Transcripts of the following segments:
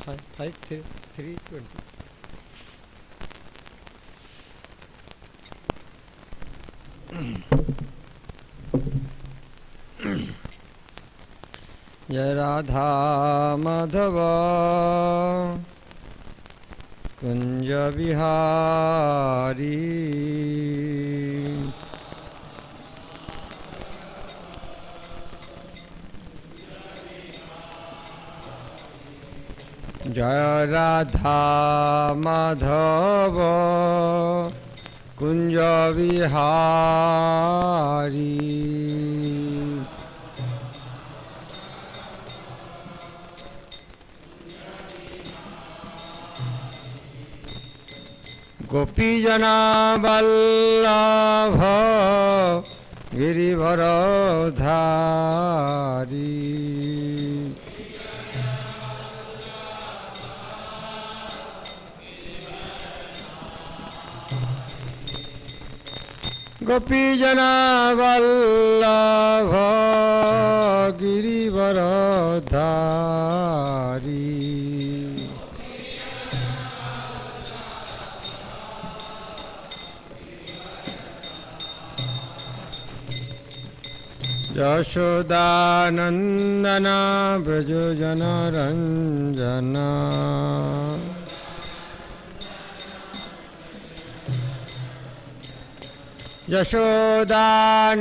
3:20. जय राधा माधव कुंज बिहारी जय राधा माधव कुंज बिहारी गोपीजना वल्लभ गिरिवरधारी गोपीजना वल्लभ गिरिवरधारी यशोदानंदन ब्रज जनरंजना यशोदानंदन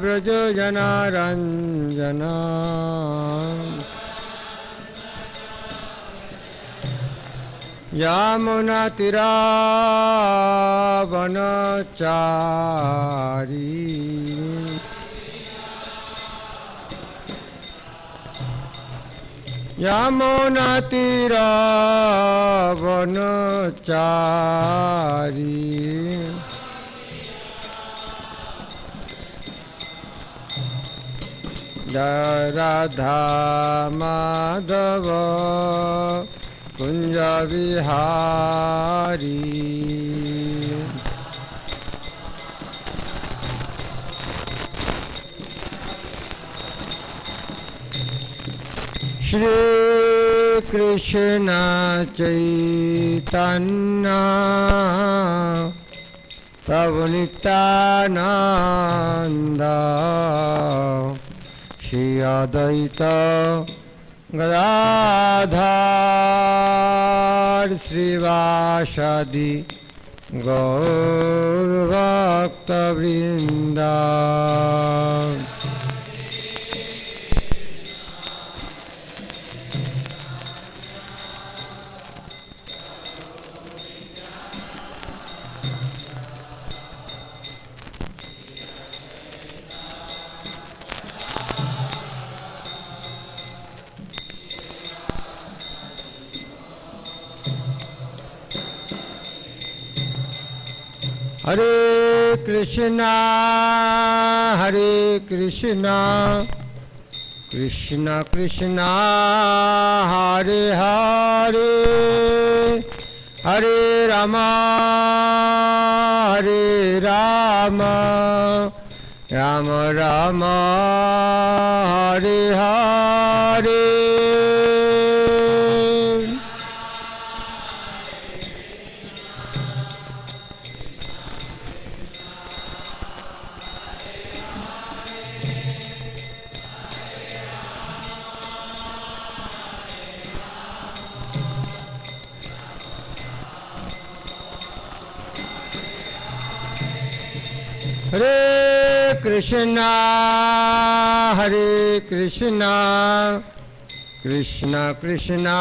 ब्रज जनरंजना यमुना तीरावनचारी यमुना तीरावनचारी जय राधा माधव कुंज बिहारी श्री कृष्ण चैतन्य प्रभु नित्यानंद श्री अद्वैत गदाधर श्रीवासादि गौर भक्तवृंद हरे कृष्णा कृष्णा कृष्णा हरे हरे हरे राम राम राम हरे हरे हरे कृष्णा कृष्णा कृष्णा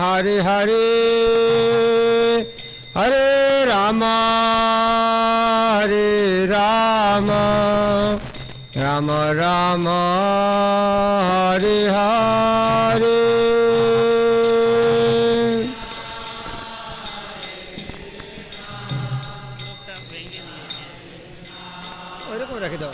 हरे हरे हरे राम राम राम हरे हरे रखे दो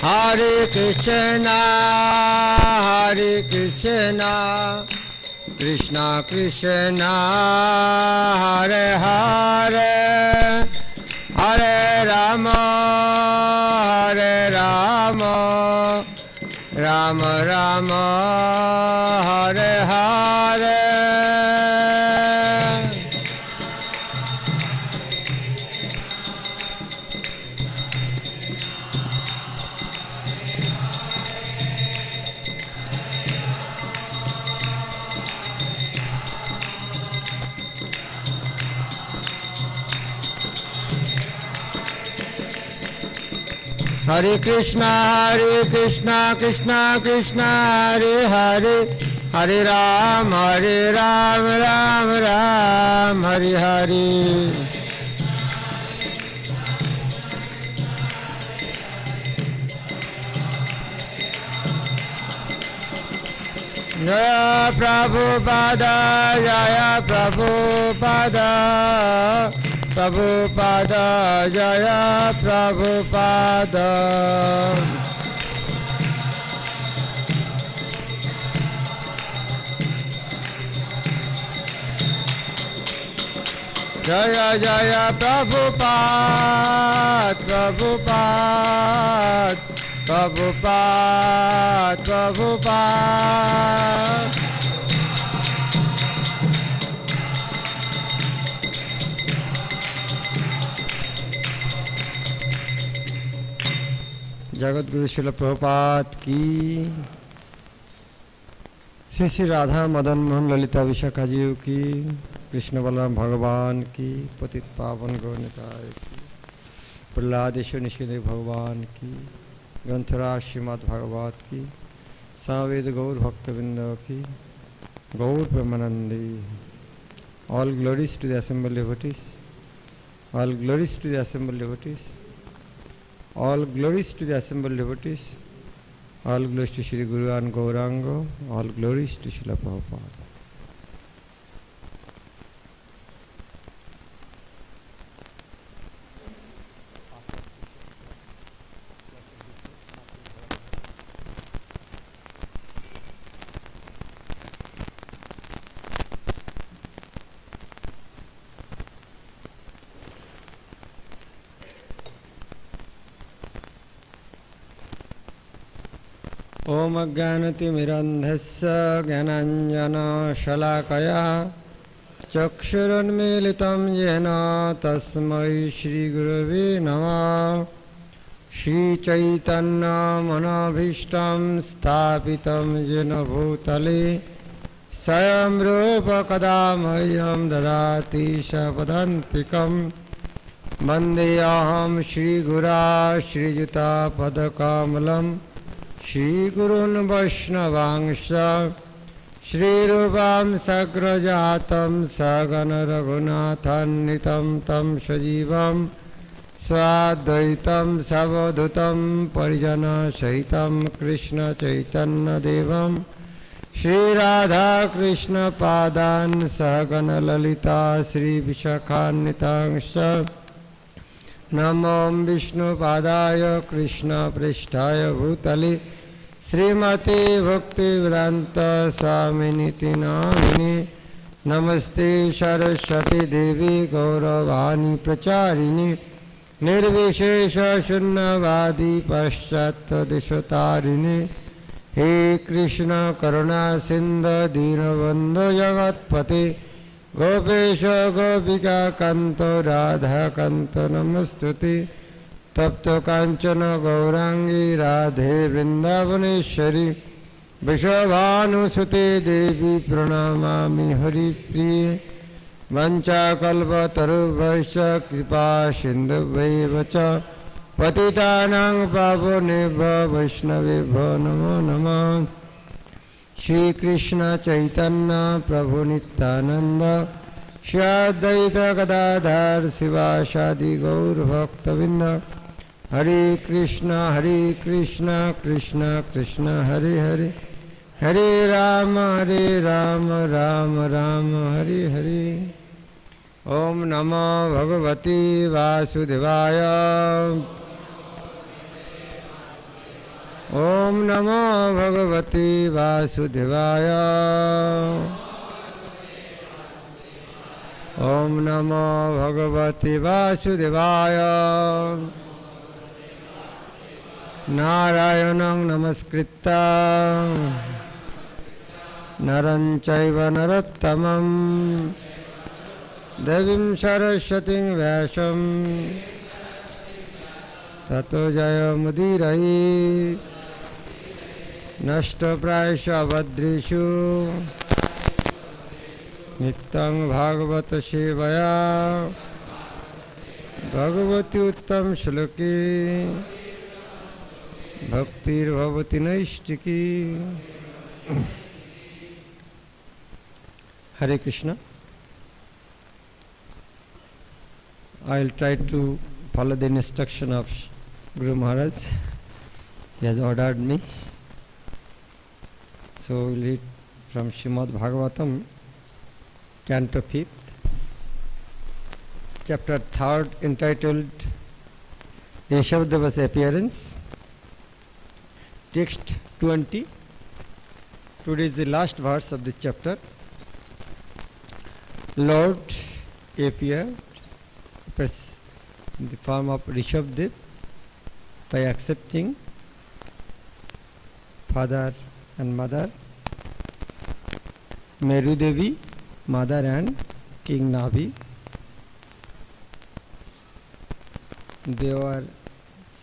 Hare Krishna कृष्ण कृष्ण हरे हरे हरे राम राम राम हरे हरे। हरे कृष्णा कृष्णा कृष्णा हरे हरे हरे राम राम राम हरे हरे। जय प्रभुपाद जय प्रभुपाद प्रभुपाद जय प्रभुपाद। जय जय प्रभुपाद प्रभुपाद प्रभुपाद प्रभुपाद। जगत गुरु शिल प्रभुपाद की। श्री श्री राधा मदन मोहन ललिता विशाखा जी की। कृष्ण बलराम भगवान की। पतित पावन गौरनिताय की। प्रहलादेश्वर निषेधक भगवान की। ग्रंथराज श्रीमद् भागवत की। सावेद गौर भक्तवृंद की। गौर प्रेमानंदी। All glories to the assembled devotees. All glories to the assembled devotees. All glories to the assembled devotees. All glories to Shri Guru and Gauranga. All glories to Srila Prabhupada. ओम अज्ञानतिमिरन्धस्य ज्ञानाञ्जनशलाकया चक्षुरुन्मीलितं येन तस्मै श्रीगुरवे नमः। श्रीचैतन्यमनोभीष्टं स्थापितं येन भूतले स्वयं रूप कदा मह्यं ददाति सपदान्तिकं। वन्देऽहं श्रीगुरा श्रीयुतापदकमलं श्रीगुरून् वैष्णवांश्च। श्रीरूपं सग्रजातं सगण रघुनाथान्वितं तं सजीवं स्वाद्वैतं सवधूतं परिजनसहितं कृष्ण चैतन्यदेवं श्रीराधाकृष्णपादान् सहगण ललिता श्रीविशाखान्वितांश्च। नमो विष्णुपादाय कृष्णपृष्ठाय भूतले श्रीमते भक्तिवेदांत स्वामिनिति नामिने। नमस्ते सरस्वती देवी गौरवाणी प्रचारिणे निर्विशेष शून्यवादी पाश्चात्यदेशतारिणे। हे कृष्ण करुणा सिंधु दीनबंधु जगत्पते गोपेश गोपिका कांत राधा कांत नमस्तुते। तप्त कांचन गौरांगी राधे वृंदावनेश्वरी विश्वभानुसुते देवी प्रणमामि हरिप्रिये। वंचाकल्पतरुभ्यश्च कृपा सिन्धुभ्यैव च पतितानां पावनेभ्यो वैष्णवेभ्यो नमो नमः। श्री कृष्ण चैतन्य प्रभु नित्यानंद श्री अद्वैत गदाधर शिवासादि गौर भक्तवृंद। हरे कृष्ण कृष्ण कृष्ण हरे हरे हरे राम राम राम हरे हरे। ओम नमो भगवते वासुदेवाय। ओम नमो भगवते वासुदेवाय। ओम नमो भगवते वासुदेवाय नारायणं नमस्कृत्य नरं चैव नरोत्तमं देवीं सरस्वतीं व्यासं ततो जयमुदीरये नष्टप्रायेषु अभद्रेषु नित्यं भागवत सेवया भगवती उत्तम श्लोके भक्तिर्भवति नैष्टिकी। Hare Krishna. I will try to follow the instruction of Guru Maharaj. He has ordered me. So we will read from Srimad Bhagavatam, Canto 5th, Chapter 3rd, entitled Yeshavadevas Appearance. Text 20. Today is the last verse of the chapter. Lord appeared in the form of Rishabdev by accepting father and mother, Meru Devi, mother and King Navi. They were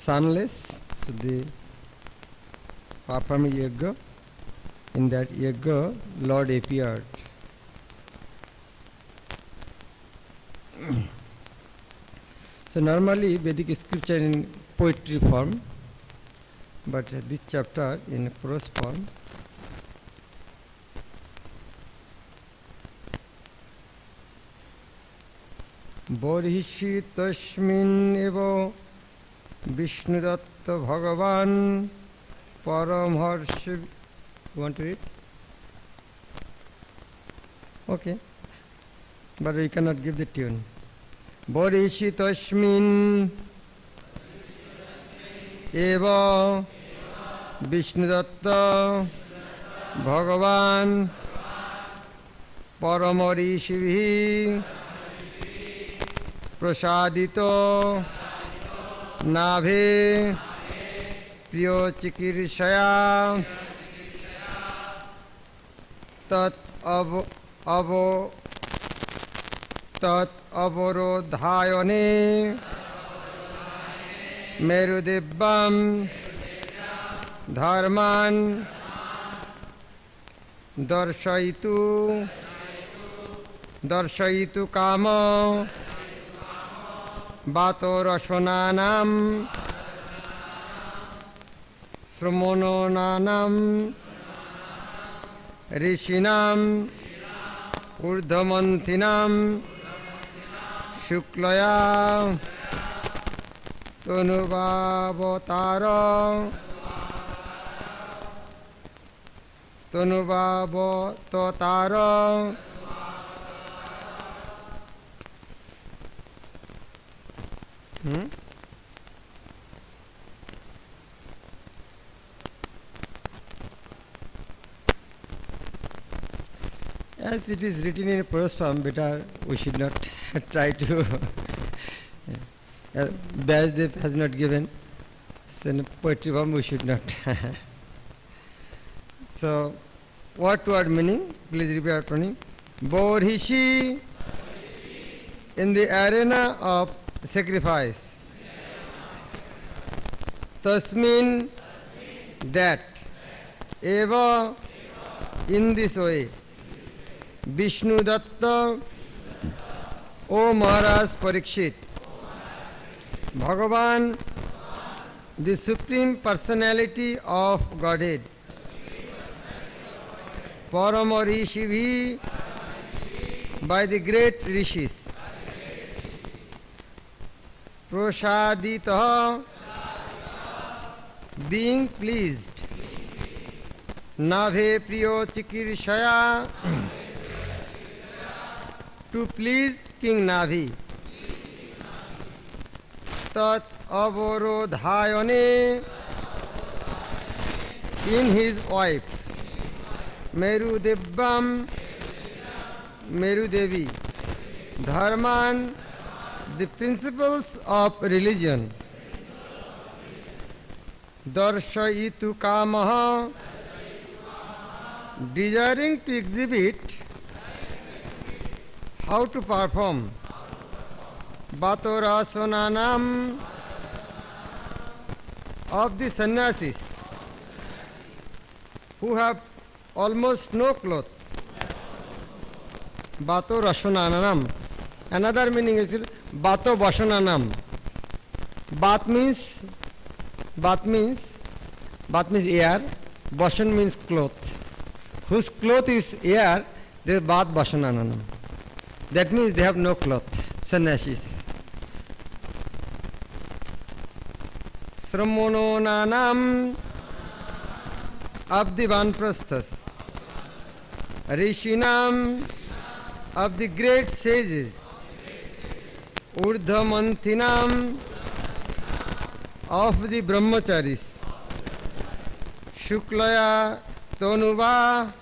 sonless, so they performed yajna. In that yajna, Lord appeared. So normally Vedic scripture in poetry form, but this chapter in prose form. Borhishi tasmin evo Vishnudatta Bhagavan Paramharshi. You want to read? Okay. But we cannot give the tune. Borhishi tasmin eva Vishnudatta Bhagavan Paramharishibhi Prasadito Nabhe Priyo Chikirshaya Tat Avarodhayane Merudebam Dharman Darshaitu Kama Bato Rashonanam Srumononanam Rishinam Urdhamantinam Shuklaya Tanubhavotara As it is written in prose form, better we should not try to. Vyasdev has not given, so in poetry form we should not. So, word meaning? Please repeat after me. Borhishi, in the arena of sacrifice. Tasmin, that. Eva, in this way. Vishnudatta, O Maharaj Parikshit. Bhagavan, the Supreme Personality of Godhead. Paramharishibhi, by the great rishis. Prasadita, being pleased. Nabhe Priyo Chikirshaya, to please King Navi. Tat Avarodhayane, in his wife. Meru Devi, Dharman, the principles of religion. Darshayitu kamaha, desiring to exhibit how to perform. Batorasananam, of the sannyasis who have almost no cloth. Bato Rashananam. Another meaning is Bato Bashananam. Bat means air. Bashan means cloth. Whose cloth is air, they Bat Bashananam. That means they have no cloth. Sannyasis. Sramononanam, of the Vanprasthas. Rishinam, of the great sages. Urdhamantinam, of the Brahmacharis. Shuklaya Tonuva,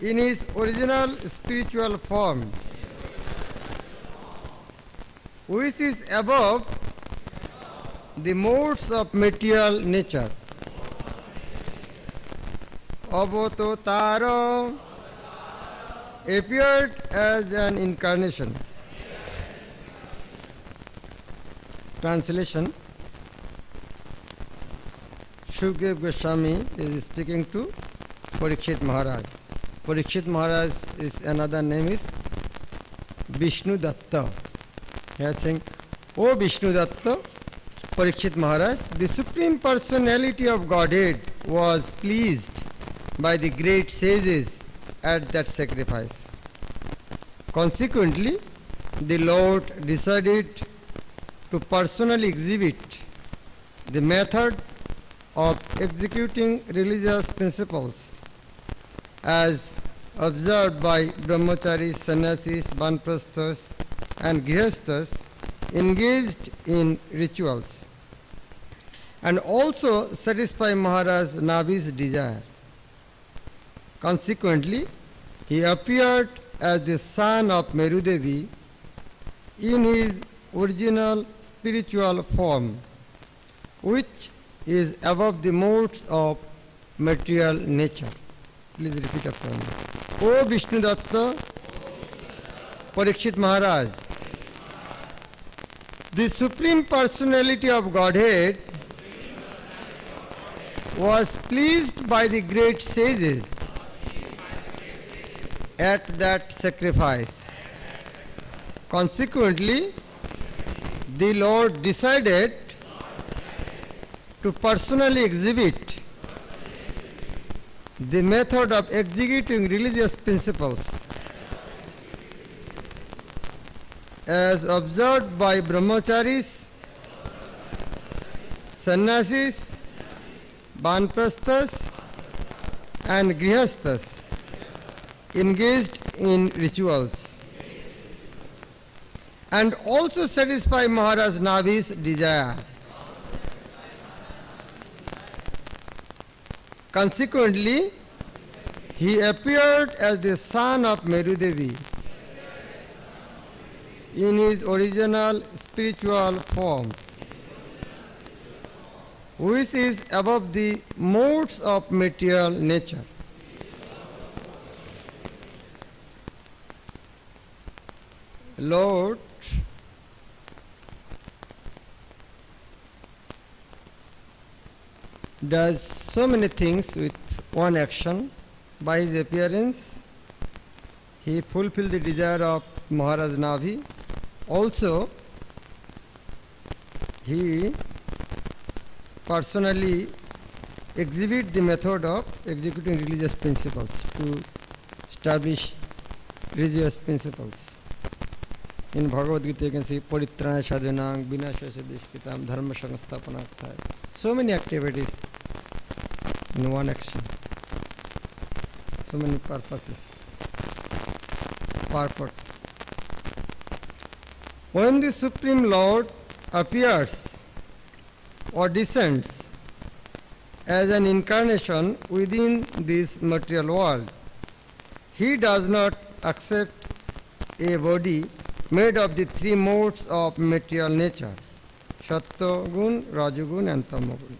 in his original spiritual form, which is above the modes of material nature. Avatara appeared as an incarnation. Translation. Shukdev Goswami is speaking to Parikshit Maharaj. Parikshit Maharaj is another name is Vishnu Datta. He is saying, O Vishnu Datta, Parikshit Maharaj, the Supreme Personality of Godhead was pleased by the great sages at that sacrifice. Consequently, the Lord decided to personally exhibit the method of executing religious principles as observed by brahmacharis, sannyasis, vanprasthas and grihasthas engaged in rituals, and also satisfy Maharaj Navi's desire. Consequently, he appeared as the son of Merudevi in his original spiritual form, which is above the modes of material nature. Please repeat after me. O Vishnu Datta, Parikshit Maharaj, the Supreme Personality of Godhead was pleased by the great sages at that sacrifice. Consequently, the Lord decided to personally exhibit the method of executing religious principles as observed by brahmacharis, sannyasis, vanprasthas and grihasthas engaged in rituals, and also satisfy Maharaj Navi's desire. Consequently, he appeared as the son of Merudevi in his original spiritual form, which is above the modes of material nature. Lord does so many things with one action. By his appearance, he fulfilled the desire of Maharaj Navi. Also, he personally exhibit the method of executing religious principles to establish religious principles. In Bhagavad Gita you can see Paritrana Sadhanang, Vinashasya Dishkitam, Dharma Samsthapanarthaya. So many activities in one action. So many purposes. Purport. When the Supreme Lord appears or descends as an incarnation within this material world, he does not accept a body made of the three modes of material nature, Sattva gun, Rajagun and Tamagun.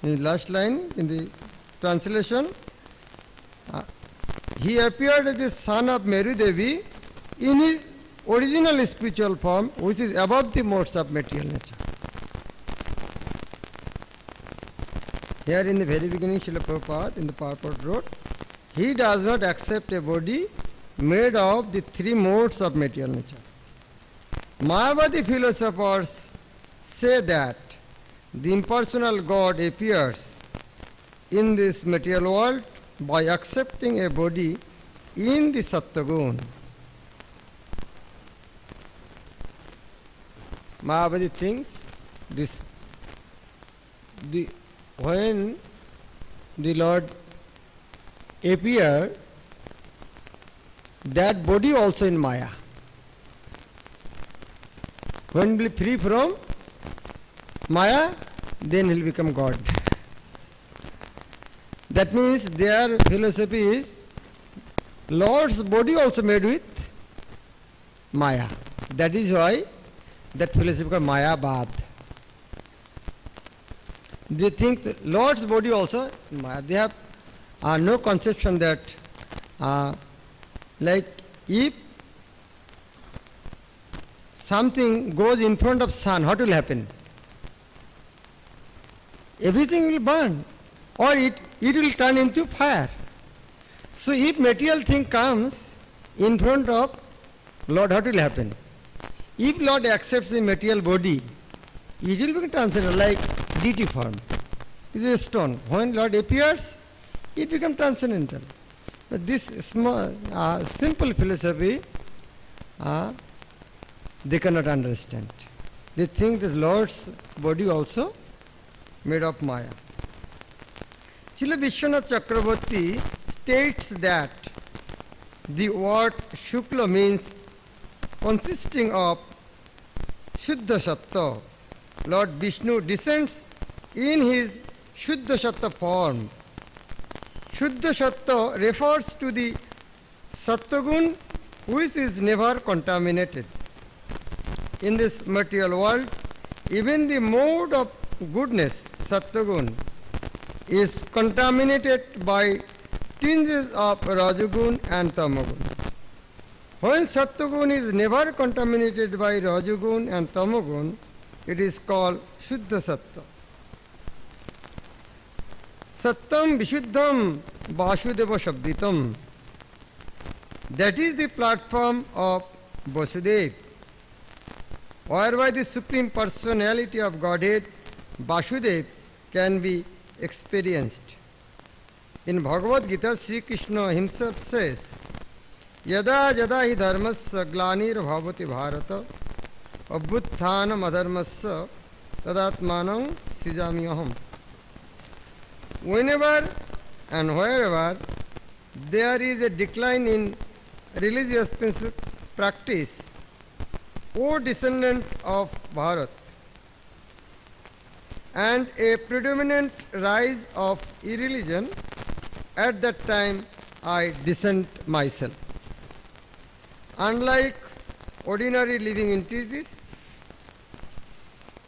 In the last line, in the translation, he appeared as the son of Meru Devi in his original spiritual form, which is above the modes of material nature. Here in the very beginning, Srila Prabhupada in the purport wrote, he does not accept a body made of the three modes of material nature. Mayavadi philosophers say that the impersonal God appears in this material world by accepting a body in the Sattva-gun. Mayavadi thinks when the Lord appeared, that body also in Maya. When he will be free from Maya, then he will become God. That means their philosophy is Lord's body also made with Maya. That is why that philosophy called Mayavad. They think that Lord's body also in Maya. They have no conception that like if something goes in front of sun, what will happen? Everything will burn, or it will turn into fire. So if material thing comes in front of Lord, what will happen? If Lord accepts the material body, it will become transcendental, like deity form. It is a stone. When Lord appears, it becomes transcendental. But this small, simple philosophy, they cannot understand. They think this Lord's body also made of Maya. Srila Vishwanath Chakravarti states that the word Shukla means consisting of Shuddha Sattva. Lord Vishnu descends in his Shuddha Sattva form. Shuddha Sattva refers to the Sattva-gun, which is never contaminated. In this material world, even the mode of goodness, Sattva-gun, is contaminated by tinges of Rajagun and Tamagun. When Sattva-gun is never contaminated by Rajagun and Tamagun, it is called Shuddha Sattva. Sattam Vishuddham Vasudeva Shabditam. That is the platform of Vasudeva, whereby the Supreme Personality of Godhead, Vasudeva, can be experienced. In Bhagavad Gita, Sri Krishna himself says, Yada yada hi dharmasya glanir bhavati bharata abhutthanam adharmasya tadatmanam srijami aham. Whenever and wherever there is a decline in religious practice, O descendant of Bharat, and a predominant rise of irreligion, at that time I dissent myself. Unlike ordinary living entities,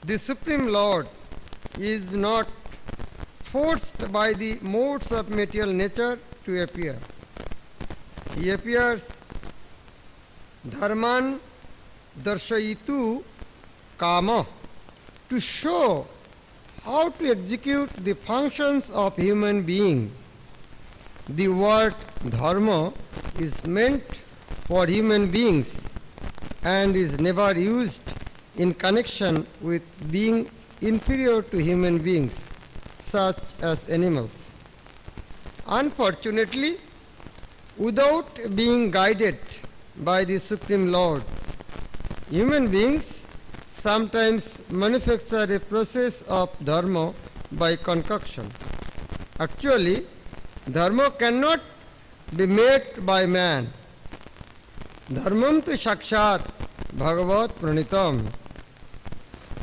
the Supreme Lord is not forced by the modes of material nature to appear. He appears dharman darshayitu kama, to show how to execute the functions of human being. The word dharma is meant for human beings and is never used in connection with being inferior to human beings, such as animals. Unfortunately, without being guided by the Supreme Lord, human beings sometimes manufacture a process of dharma by concoction. Actually, dharma cannot be made by man. Dharmam tu sakshat bhagavat pranitam.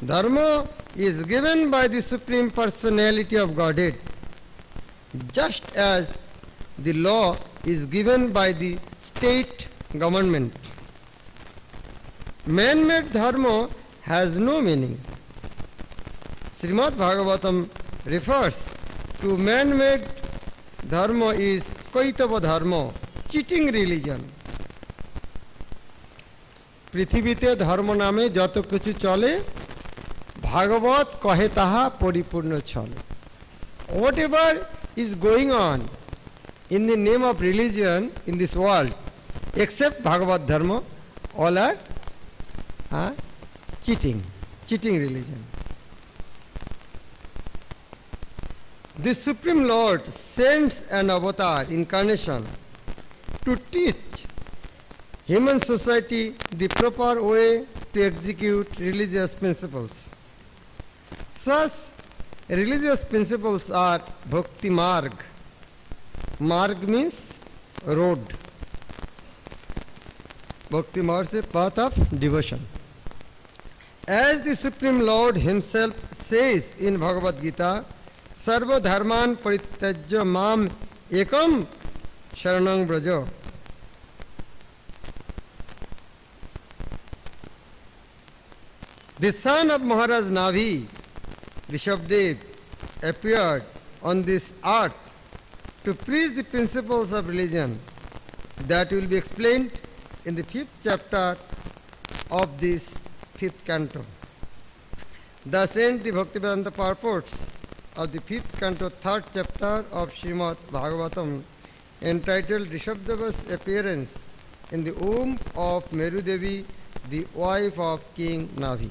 Dharma is given by the Supreme Personality of Godhead, just as the law is given by the state government. Man-made dharma has no meaning. Srimad Bhagavatam refers to man-made dharma is Kaitava dharma, cheating religion. পৃথিবীতে ধর্ম নামে যত কিছু চলে ভাগবত কহে তাহা পরিপূর্ণ চলে. Whatever is going on in the name of religion in this world except Bhagavad Dharma, all are cheating religion. The Supreme Lord sends an avatar, incarnation, to teach human society the proper way to execute religious principles. Such religious principles are Bhakti Marg. Marg means road. Bhakti Marg is a path of devotion. As the Supreme Lord himself says in Bhagavad Gita, Sarva dharman parityajya mam ekam sharanang braja. The son of Maharaj Navi, Rishabdev, appeared on this earth to preach the principles of religion that will be explained in the 5th chapter of this 5th canto. Thus end the Bhaktivedanta purports of the 5th canto, 3rd chapter of Srimad Bhagavatam, entitled Rishabdeva's appearance in the womb of Meru Devi, the wife of King Navi.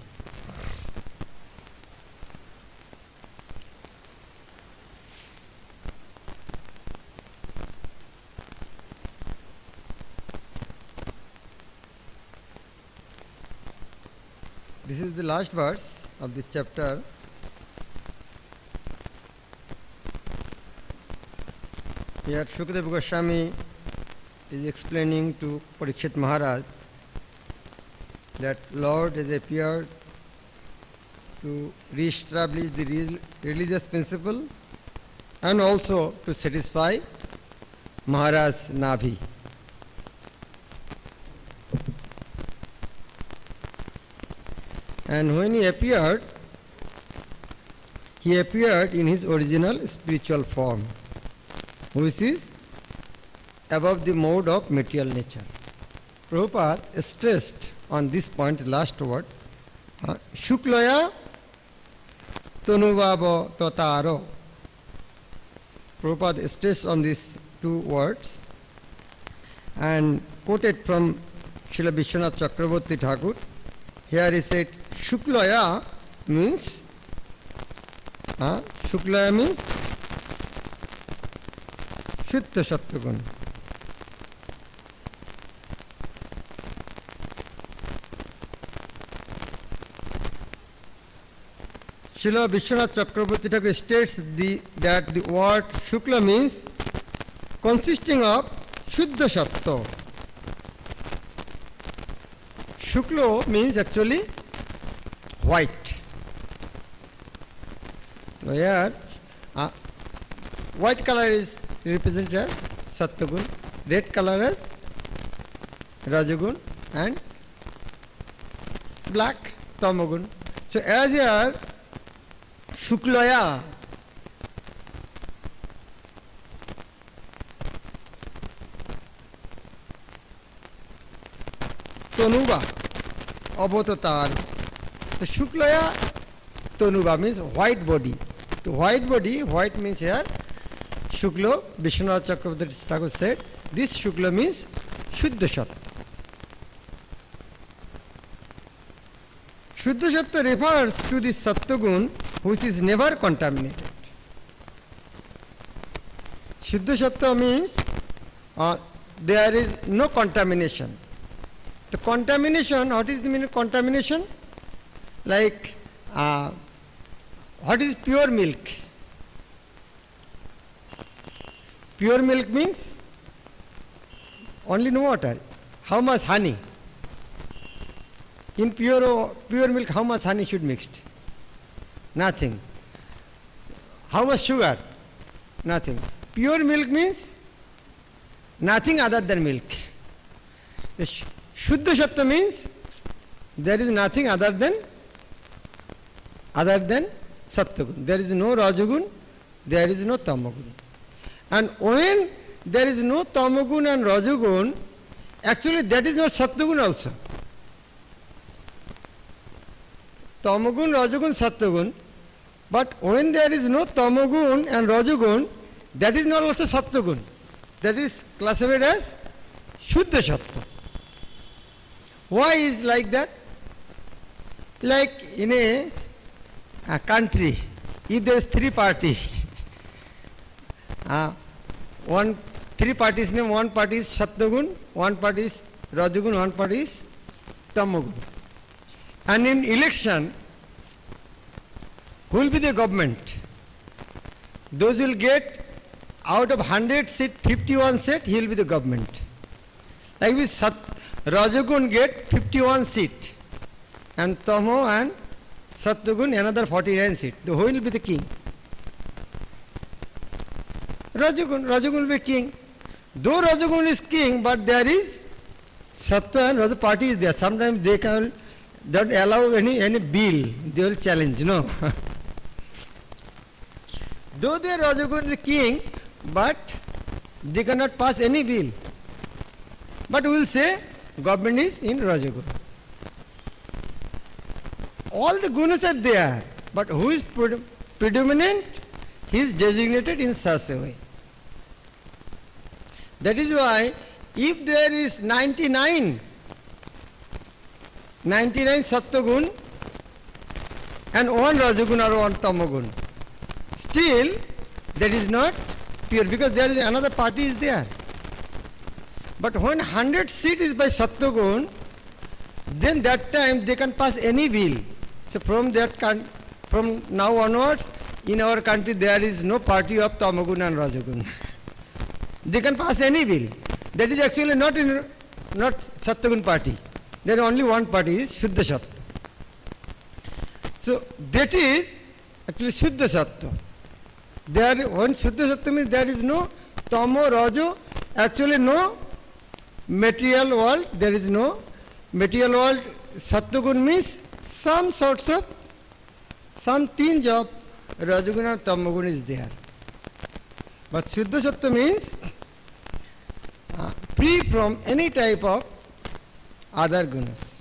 This is the last verse of this chapter. Here Shukadeva Goswami is explaining to Parikshit Maharaj that Lord has appeared to re-establish the religious principle and also to satisfy Maharaj Navi. And when he appeared in his original spiritual form, which is above the mode of material nature. Prabhupada stressed on this point, last word, Shuklaya Tanuvava Tataro. Prabhupada stressed on these two words and quoted from Srila Vishwanath Chakravarti Thakur. Here he said, Shuklaya means Shuddha Sattvagun. Srila Vishwanath Chakravarti Thakur states that the word Shukla means consisting of Shuddha Sattva. Shukla means actually white. So here, white color is represented as Sattvagun, red color as Rajagun, and black Tamagun. So as here, Shuklaya Tanuva Abhotatar. So Shuklaya Tanuva means white body. The white body, white means here Shukla, Vishwanath Chakravarti Thakur said, this Shukla means Shuddha Sattva. Shuddha Sattva refers to the Sattvagun which is never contaminated. Shuddha Sattva means there is no contamination. The contamination, what is the meaning of contamination? Like, what is pure milk? Pure milk means only no water. How much honey? In pure milk, how much honey should mixed? Nothing. How much sugar? Nothing. Pure milk means nothing other than milk. The Shuddha Sattva means there is nothing other than Sattvagun. There is no Rajagun, there is no Tamagun. And when there is no Tamagun and Rajagun, actually that is not Sattvagun also. Tamagun, Rajagun, Sattvagun. But when there is no Tamagun and Rajagun, that is not also Sattvagun. That is classified as Shuddha Sattva. Why is like that? Like in a country, if there is three party, three parties name, one party is Sattvagun, one party is Rajagun, one party is Tamagun. And in election, who will be the government? Those will get out of 100 seats, 51 seats, he will be the government. Like this, Rajagun get 51 seats, and Tamo and Sattvagun another 49 seats. Who will be the king? Rajagun will be king. Though Rajagun is king, but there is Sattva and Raja party is there. Sometimes they don't allow any bill, they will challenge, no. Though they are Rajagun is king, but they cannot pass any bill. But we will say government is in Rajagun. All the gunas are there, but who is predominant? He is designated in such a way. That is why if there is 99 Sattvagun and one Rajagun or one Tamagun, still that is not pure, because there is another party is there. But when 100 seat is by Sattvagun, then that time they can pass any bill. So from now onwards, in our country there is no party of Tamagun and Rajagun. They can pass any bill. That is actually not Sattvagun party. There is only one party is Shuddha Sattva. So that is actually Shuddha Sattva. When Shuddha Sattva means there is no Tamo, Rajo, actually no material world, there is no material world. Sattvagun means some sorts of, some tinge of Rajagun and Tamagun is there. But Shuddha Sattva means free from any type of other gunas.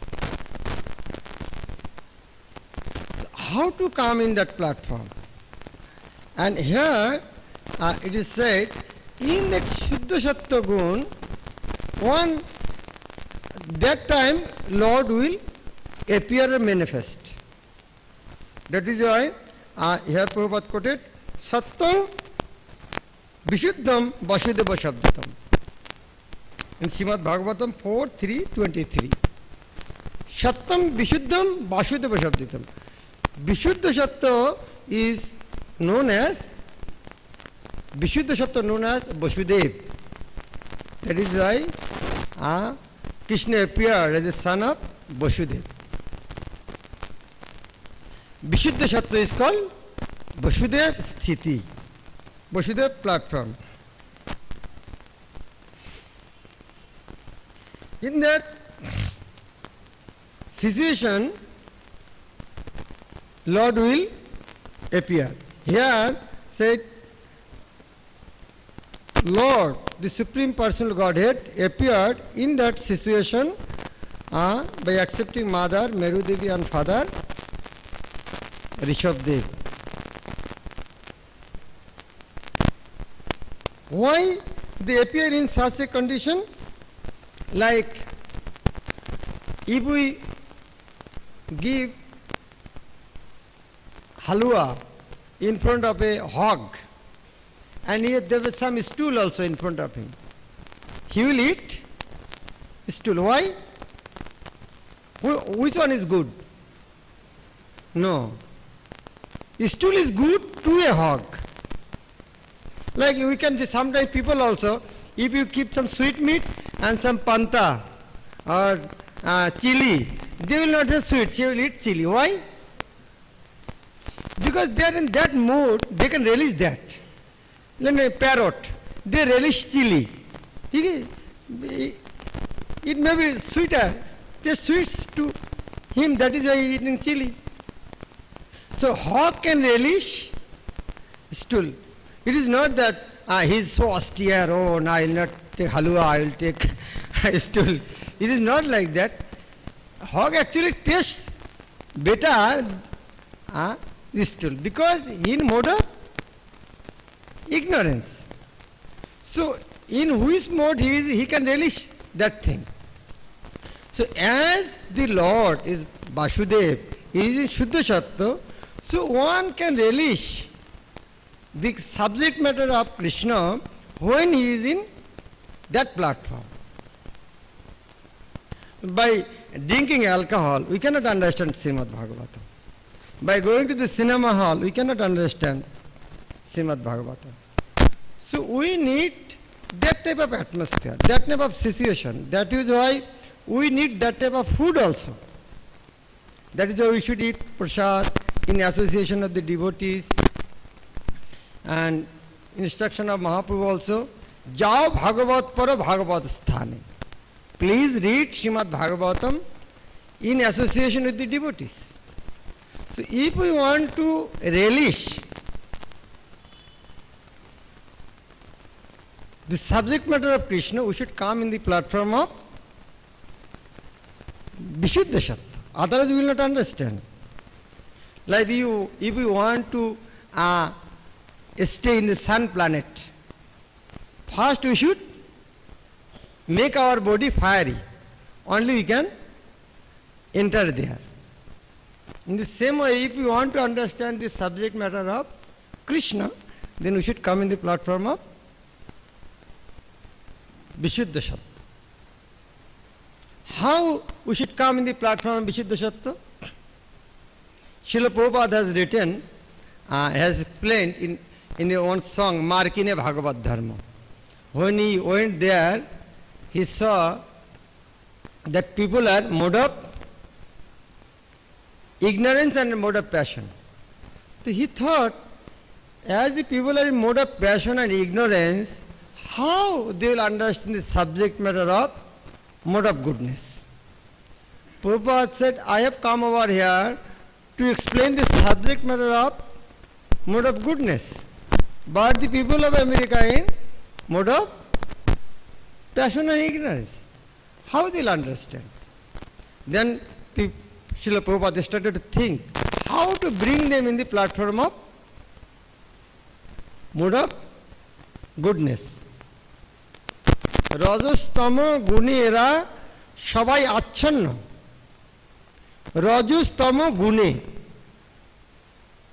How to come in that platform? And here it is said, in that Shuddha Sattva gun, that time Lord will appear and manifest. That is why here Prabhupada quoted, Sattam Vishuddham Vasudeva Shabdatam. In Srimad Bhagavatam 4.3.23. Sattam Vishuddham Vasudeva Shabdatam. Vishuddha Sattva is known as Vasudev. That is why Krishna appeared as a son of Vasudev. Vishuddha Sattva is called Vasudev Sthiti, Vasudev platform. In that situation, Lord will appear. Here said, Lord, the Supreme Personal Godhead, appeared in that situation by accepting Mother, Meru Devi, and Father, Rishabdev. Why they appear in such a condition? Like if we give halwa in front of a hog, and yet there was some stool also in front of him, he will eat stool. Why? Which one is good? No. Stool is good to a hog. Like we can see sometimes people also, if you keep some sweet meat and some panta or chili, they will not have sweet, they will eat chili. Why? Because they are in that mood, they can relish that. Like a parrot, they relish chili. He, it may be sweeter. Taste sweets to him, that is why he is eating chili. So hog can relish stool. It is not that he is so austere, oh, no, I will not take halwa, I will take stool. It is not like that. Hog actually tastes better this stool because in mode of ignorance. So in which mode he is, he can relish that thing. So as the Lord is Vasudev, he is in Shuddha Sattva, so one can relish the subject matter of Krishna when he is in that platform. By drinking alcohol, we cannot understand Srimad Bhagavatam. By going to the cinema hall, we cannot understand Srimad Bhagavatam. So we need that type of atmosphere, that type of situation. That is why we need that type of food also. That is why we should eat prasad in association of the devotees. And instruction of Mahaprabhu also, Jao Bhagavat Paro Bhagavat Sthane. Please read Srimad Bhagavatam in association with the devotees. So if we want to relish the subject matter of Krishna, we should come in the platform of Vishuddha Sattva. Otherwise we will not understand. Like if we want to stay in the sun planet, first we should make our body fiery. Only we can enter there. In the same way, if we want to understand the subject matter of Krishna, then we should come in the platform of Vishuddha Sattva. How we should come in the platform of Vishuddha Sattva? Srila Prabhupada has written, has explained in their own song, Markine Bhagavad Dharma. When he went there, he saw that people are mode of ignorance and mode of passion. So he thought, as the people are in mode of passion and ignorance, how they will understand the subject matter of mode of goodness? Prabhupada said, I have come over here to explain the subject matter of mode of goodness. But the people of America in mode of passion and ignorance. How they will understand? Then Srila Prabhupada started to think how to bring them in the platform of mode of goodness. Rajastama gune era sabai achanna. Rajastama gune.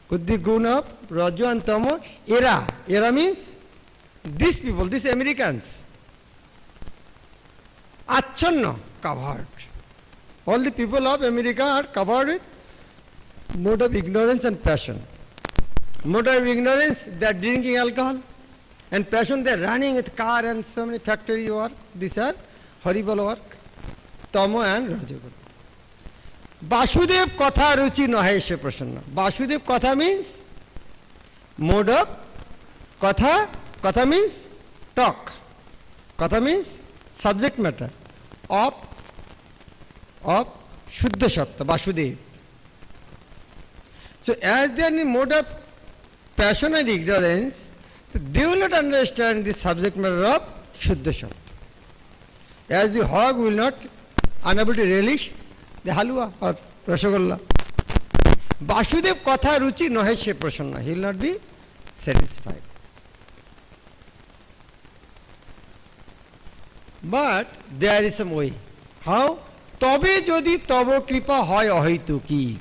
With the guna of Raju and Tamo, era. Era means these people, these Americans. Achanna, covered. All the people of America are covered with mode of ignorance and passion. Mode of ignorance, they are drinking alcohol. And passion, they are running with car and so many factory work. These are horrible work. Tamo and Rajaguna. Vasudev Katha Ruchi Nahe Se Prasanna. Vasudev Katha means mode of Katha. Katha means talk. Katha means subject matter of Shuddha Sattva, Vasudev. So as they are in mode of passion and ignorance, they will not understand the subject matter of Shuddha Sattva. As the hog will not unable to relish the halwa or rasagholla. Vasudev Katha Ruchi Nahe Se Prasanna. He will not be satisfied. But there is some way. How? Tobe jodi tobo kripa hoy ahituki.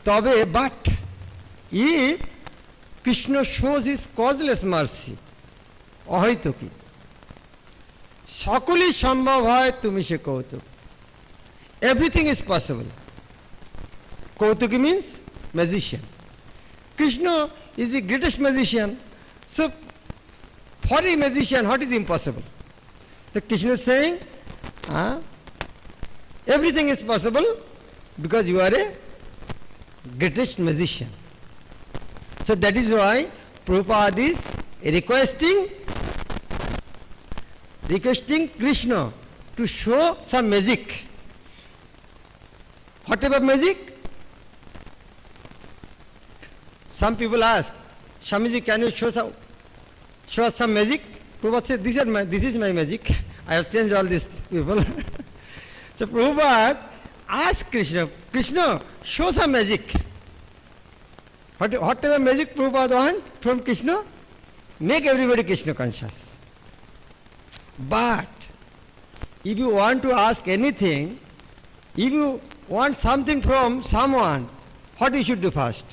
Tobe, but if Krishna shows his causeless mercy, ahituki. Sakuli sambhav hoy tumi se kautuk. Everything is possible. Kautuki means magician. Krishna is the greatest magician. So for a magician, what is impossible? The Krishna is saying, everything is possible because you are a greatest magician. So that is why Prabhupada is requesting requesting Krishna to show some magic. What type of magic? Some people ask, Swamiji, can you show us some magic? Prabhupada said, this is my magic. I have changed all these people. So Prabhupada asked Krishna, Krishna, show some magic. What type of magic Prabhupada want from Krishna? Make everybody Krishna conscious. But if you want to ask anything, if you want something from someone, what you should do first?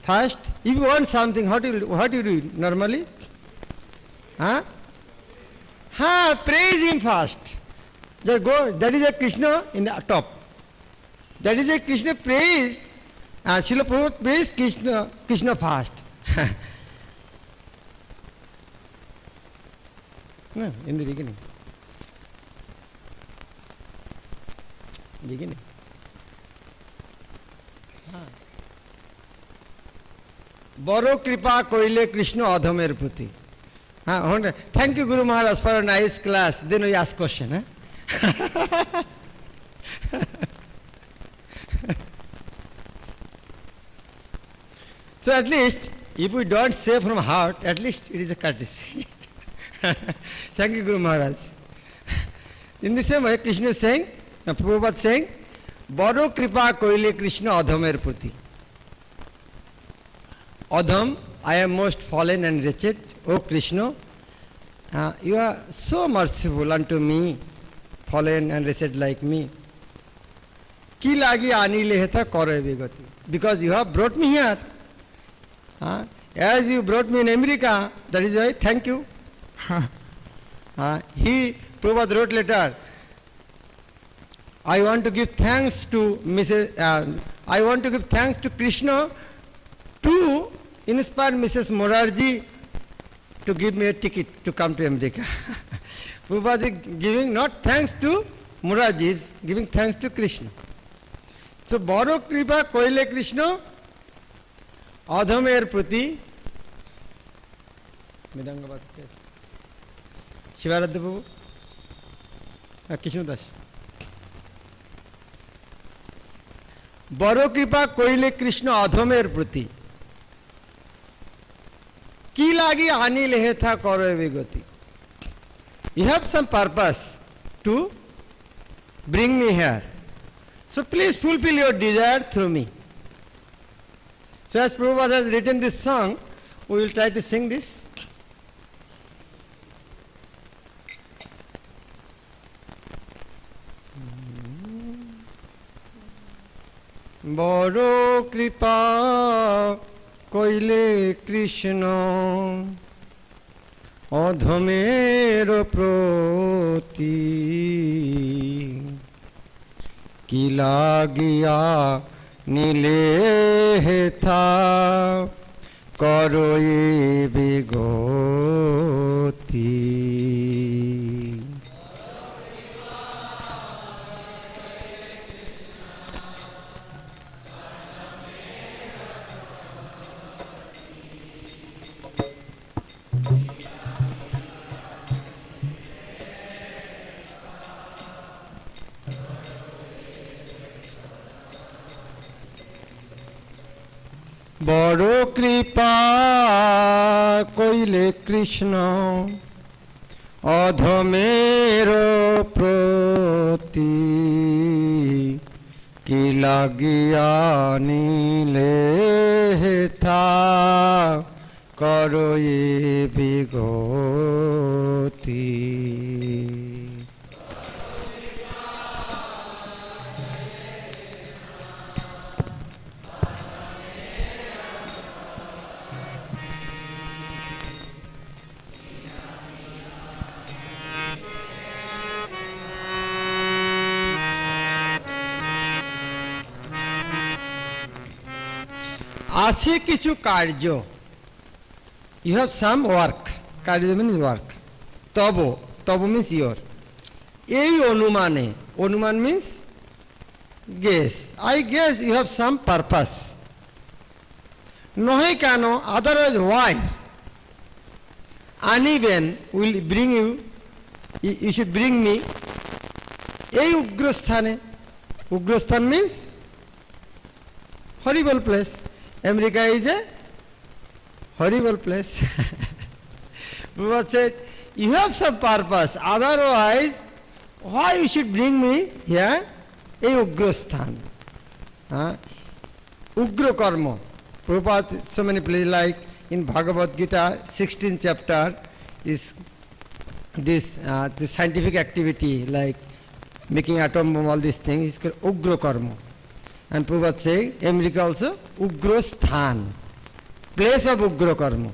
First, if you want something, what do you do normally? Praise him first. Just go, that is a Krishna in the top. That is a Krishna praise. Srila Prabhupada praised Krishna first. No, in the beginning. বড় কৃপা কইলে কৃষ্ণ অধমের প্রতি। Thank you, Guru Maharaj, for a nice class. Then we ask question. So at least, if we don't say from heart, at least it is a courtesy. Thank you, Guru Maharaj. In the same way, Krishna is saying, Prabhupada saying, বড় কৃপা কইলে কৃষ্ণ অধমের প্রতি। Adham, I am most fallen and wretched. O Krishna, you are so merciful unto me, fallen and wretched like me. কি লাগি আনিলে হেথা করে বিগতি? Because you have brought me here. As you brought me in America, that is why, thank you. Prabhupada wrote letter. I want to give thanks to I want to give thanks to Krishna to inspire Mrs. Morarji to give me a ticket to come to America. Prabhupada is giving not thanks to Morarji, is giving thanks to Krishna. So, বড় কৃপা কইলে কৃষ্ণ অধমের প্রতি। মৃদঙ্গবাদ শিবারাধ্য বাবু, কৃষ্ণ দাস। বড় কৃপা কইলে কৃষ্ণ অধমের প্রতি, কি লাগি আনিলে হেথা করে বিগতি। You have some purpose to bring me here. So please fulfill your desire through me. So as Prabhupada has written this song, we will try to sing this. বড় কৃপা কইলে কৃষ্ণ অধমের প্রতি, কি লাগিয়া নিলে হেথা করয়ে বিগতি। বড় কৃপা কইলে কৃষ্ণ অধমের প্রতি, কি লাগিয়া নিলে হেথা করয়ে বিগতি। আছে কিছু কার্য, you have some work, কার্য means work, তব means your, এই অনুমানে, অনুমান means guess, I guess you have some purpose, নহে কেন, otherwise why, uneven will bring you, you should bring me এই উগ্রস্থানে. উগ্রস্থান means horrible place. America is a horrible place. Prabhupada said, you have some purpose, otherwise why you should bring me here? এই উগ্রস্থান. Ugra karma. Prabhupada, so many places like in Bhagavad Gita, 16th chapter, is this scientific activity like making atom bomb, all these things is called Ugra karma. And Prabhupada say, America also, Ugra sthan, place of Ugra karma.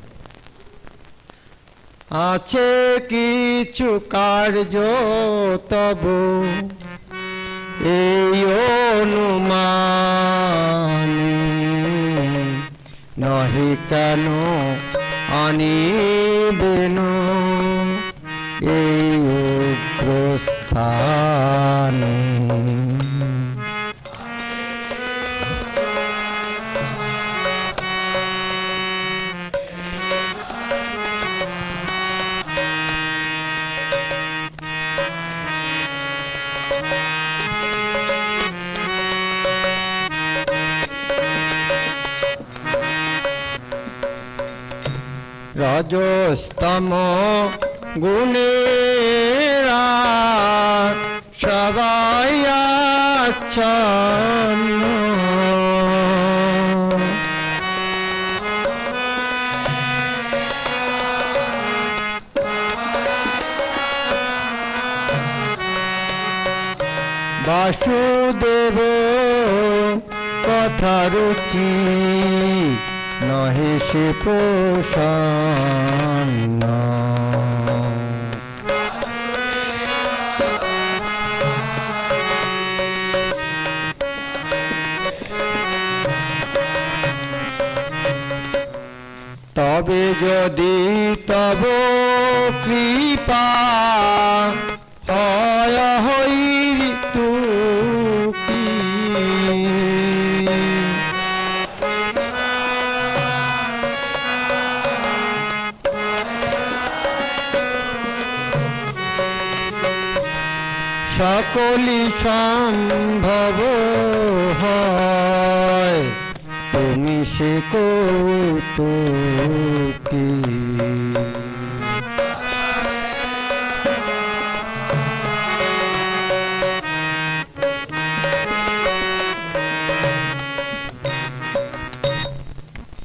আছে কিছু কার্য তব এই অনুমান নহি কেন আনিবেন এই উগ্রস্থান. রজস্তম গুণেরা সবাই আচ্ছন্ন বাসুদেব কথা রুচি নহে সে প্রসন্ন. তবে যদি তব কৃপা হয় হইতু কি সকলি সম্ভব হয় তুমি সে কৌতুকি.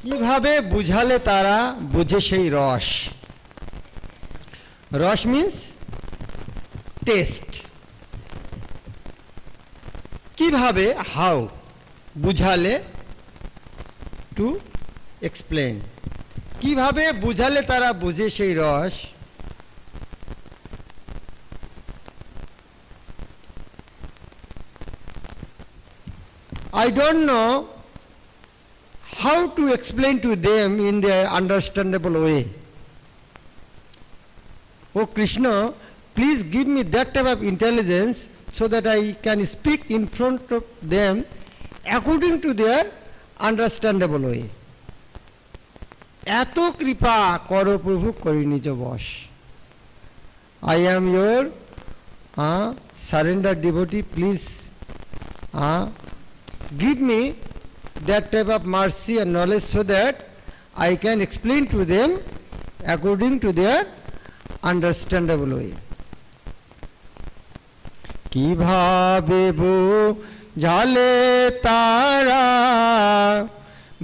কিভাবে বুঝালে তারা বুঝে সেই রস. রস মিন্স টেস্ট. কিভাবে, হাউ, বুঝালে, টু এক্সপ্লেন. কিভাবে বুঝালে তারা বুঝে সেই রস. I don't know how to explain to them in their understandable way. Oh Krishna, please give me that type of intelligence so that I can speak in front of them according to their understandable way. এত কৃপা করো প্রভু করি নিজ বশ. I am your surrendered devotee, please give me that type of mercy and knowledge so that I can explain to them according to their understandable way. কিভাবে বুঝালে তারা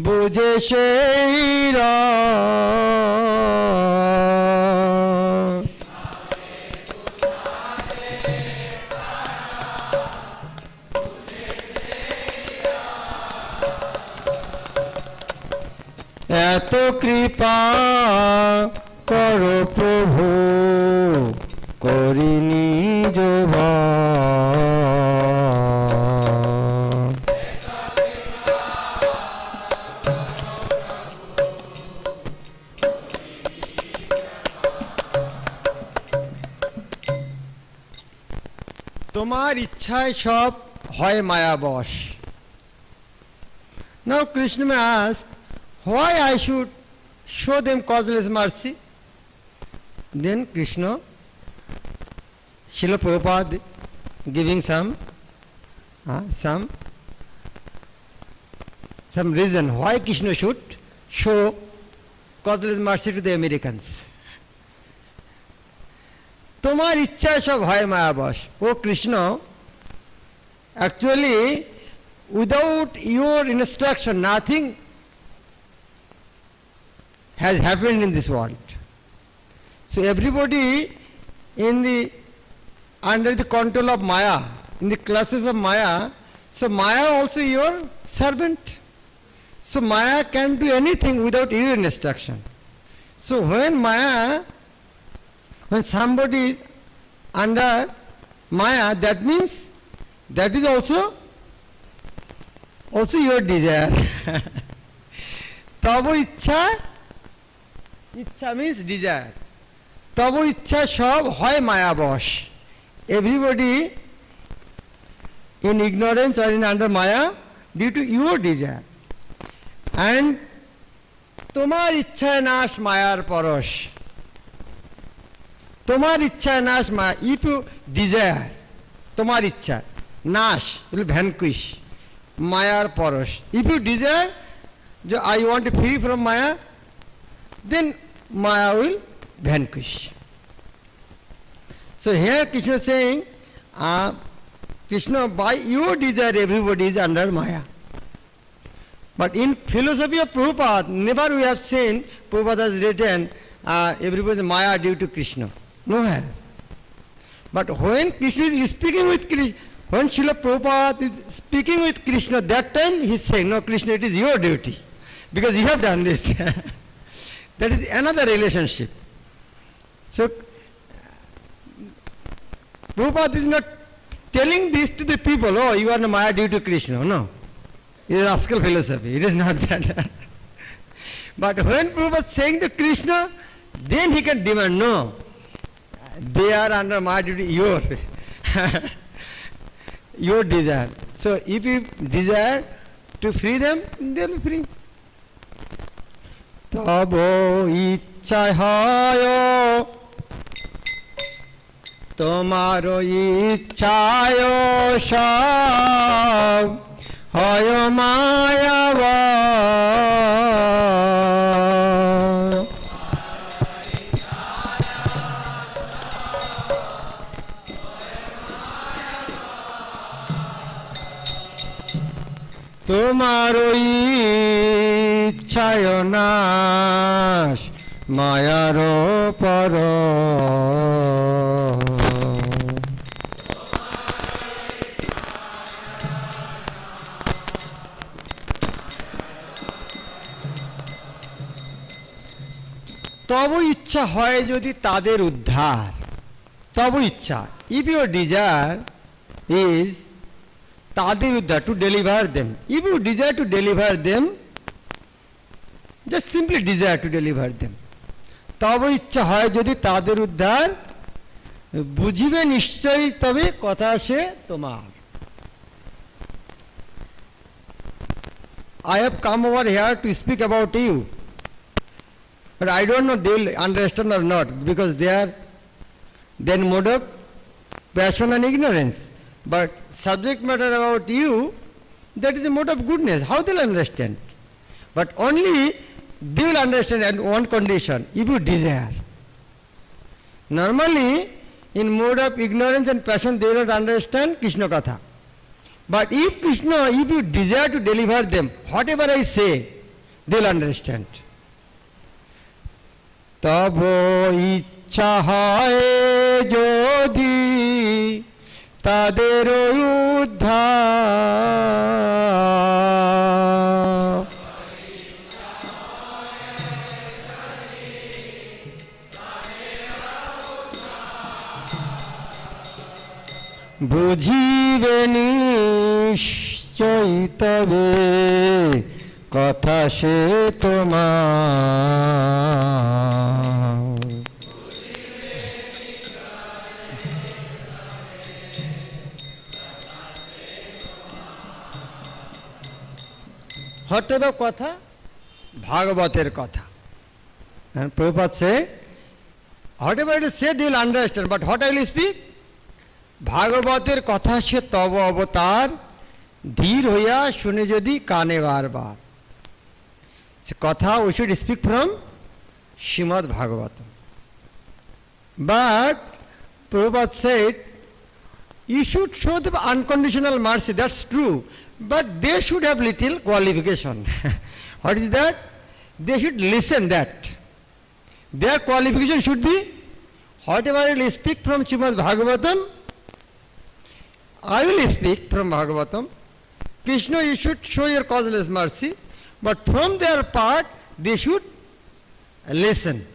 বুঝে সেই রস. এত কৃপা করো প্রভু করি নিজ তোমার ইচ্ছায় সব হয় মায়াবশ. Now Krishna may ask, why I should show them causeless mercy? then Krishna, Srila Prabhupada giving some reason why Krishna should show causeless mercy to the Americans. তোমার ইচ্ছা সব হয় মায়াবশ. ও Krishna, actually without your instruction nothing has happened in this world. So everybody in the under the control of Maya, in the classes of Maya, so Maya also your servant. So Maya can do anything without your instruction. So when somebody is under Maya, that means that is also your desire. Tabo ichha means desire. Tabo ichha sob hoy Maya bosh. Everybody in ignorance or in under Maya due to your desire. And তোমার ইচ্ছায় নাশ মায়ার পরশ. তোমার ইচ্ছায় নাশ মায়া. If you desire, তোমার ইচ্ছা নাশ will vanquish মায়ার পরশ. If you desire, I want to free from Maya, then Maya will vanquish. So here Krishna is saying, Krishna, by your desire everybody is under Maya. But in philosophy of Prabhupada, never we have seen Prabhupada has written everybody Maya due to Krishna. Nowhere. But when Krishna is speaking with Krishna, when Srila Prabhupada is speaking with Krishna, that time he is saying, no Krishna, it is your duty. Because you have done this. That is another relationship. So Prabhupada is not telling this to the people, oh, you are the Maya due to Krishna. No. It is rascal philosophy. It is not that. But when Prabhupada is saying to Krishna, then he can demand, no, they are under Maya due to your desire. So if you desire to free them, they will be free. Tabo ichchai hayo, tomaro ichchayo shab হয় মায়াবা. তোমার ইচ্ছায় নাশ মায়ার পরশ. তব ইচ্ছা হয় যদি তাদের উদ্ধার. তব ইচ্ছা, if your desire is তাদের উদ্ধার, to deliver them. If you desire to deliver them, just simply desire to deliver them. তব ইচ্ছা হয় যদি তাদের উদ্ধার, বুঝিবে নিশ্চয়ই তবে কথা সে তোমার. I have come over here to speak about you. But I don't know they will understand or not, because they are then mode of passion and ignorance. But subject matter about you, that is a mode of goodness. How they will understand? But only they will understand at one condition, if you desire. Normally, in mode of ignorance and passion, they will not understand Krishna Katha. But if you desire to deliver them, whatever I say, they will understand. তব ইচ্ছা হয় যদি তাদের উদ্ধার. বুঝিবে নিশ্চয়ই তবে কথা সে তোমার. Whatever কথা, ভাগবতের কথা. And Prabhupada say, whatever it is said, you will understand. But what I will speak? भागवतेर कथा से तब अवतार धीर होया शुने यदि काने बार बार. Katha we should speak from Srimad Bhagavatam. But Prabhupada said, you should show them unconditional mercy, that's true. But they should have little qualification. What is that? They should listen that. Their qualification should be, whatever I will speak from Srimad Bhagavatam, I will speak from Bhagavatam. Krishna, you should show your causeless mercy. But from their part, they should listen.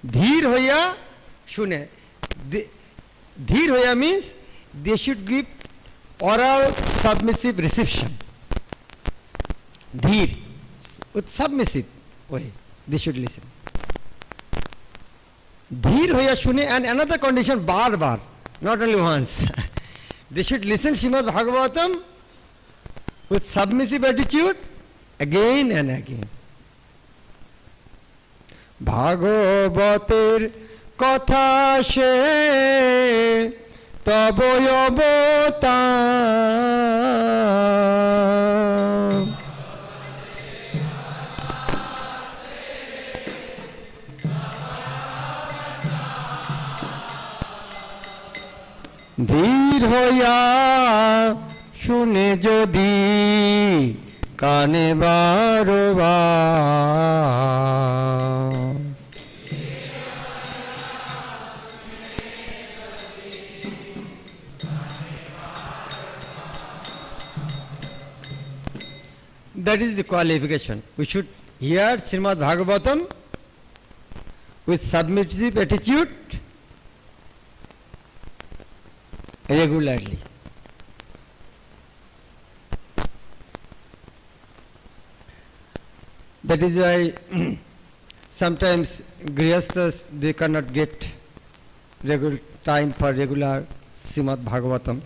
Dheer hoya shune. Dheer hoya means they should give oral submissive reception. Dheer, with submissive way, they should listen. Dheer hoya shune, and another condition, bar bar, not only once. They should listen Srimad Bhagavatam with submissive attitude again and again. Bhagavatir katha she tabo avatar. ধীর হইয়া শুনে যদি কানে বারবার. That is the qualification. We should hear Srimad Bhagavatam with submissive attitude regularly. That is why sometimes grihasthas, they cannot get regular time for regular Srimad Bhagavatam.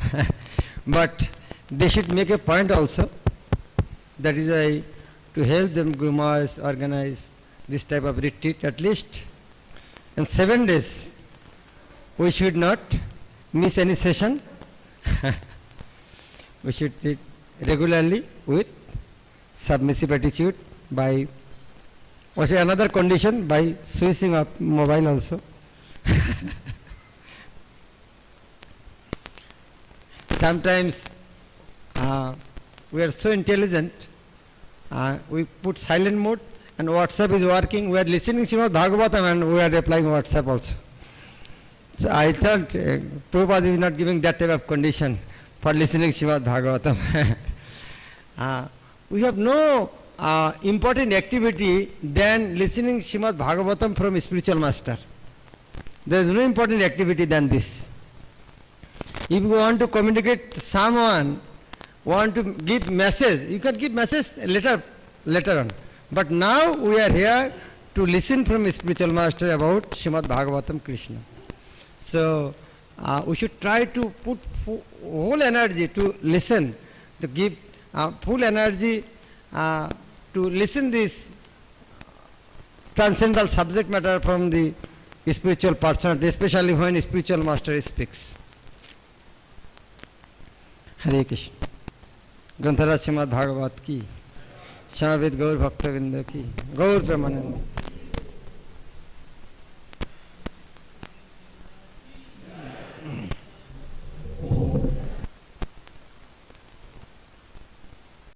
But they should make a point also. That is why to help them, Guru Maharaj organize this type of retreat at least. In 7 days, we should not miss any session. We should treat regularly with submissive attitude by also another condition, by switching up mobile also. Sometimes we are so intelligent, we put silent mode and WhatsApp is working, we are listening Srimad Bhagavatam and we are replying WhatsApp also. So I thought Prabhupada is not giving that type of condition for listening Srimad Bhagavatam. We have no important activity than listening Srimad Bhagavatam from a spiritual master. There is no important activity than this. If you want to communicate to someone, want to give message, you can give message later on. But now we are here to listen from a spiritual master about Srimad Bhagavatam Krishna. So we should try to put whole energy to listen, to give full energy to listen this transcendental subject matter from the spiritual personality, especially when spiritual master speaks. Hare Krishna. ग्रंथराज Shrimad Bhagavat की, समवेत गौर भक्तविंद की, गौर प्रेमानंद.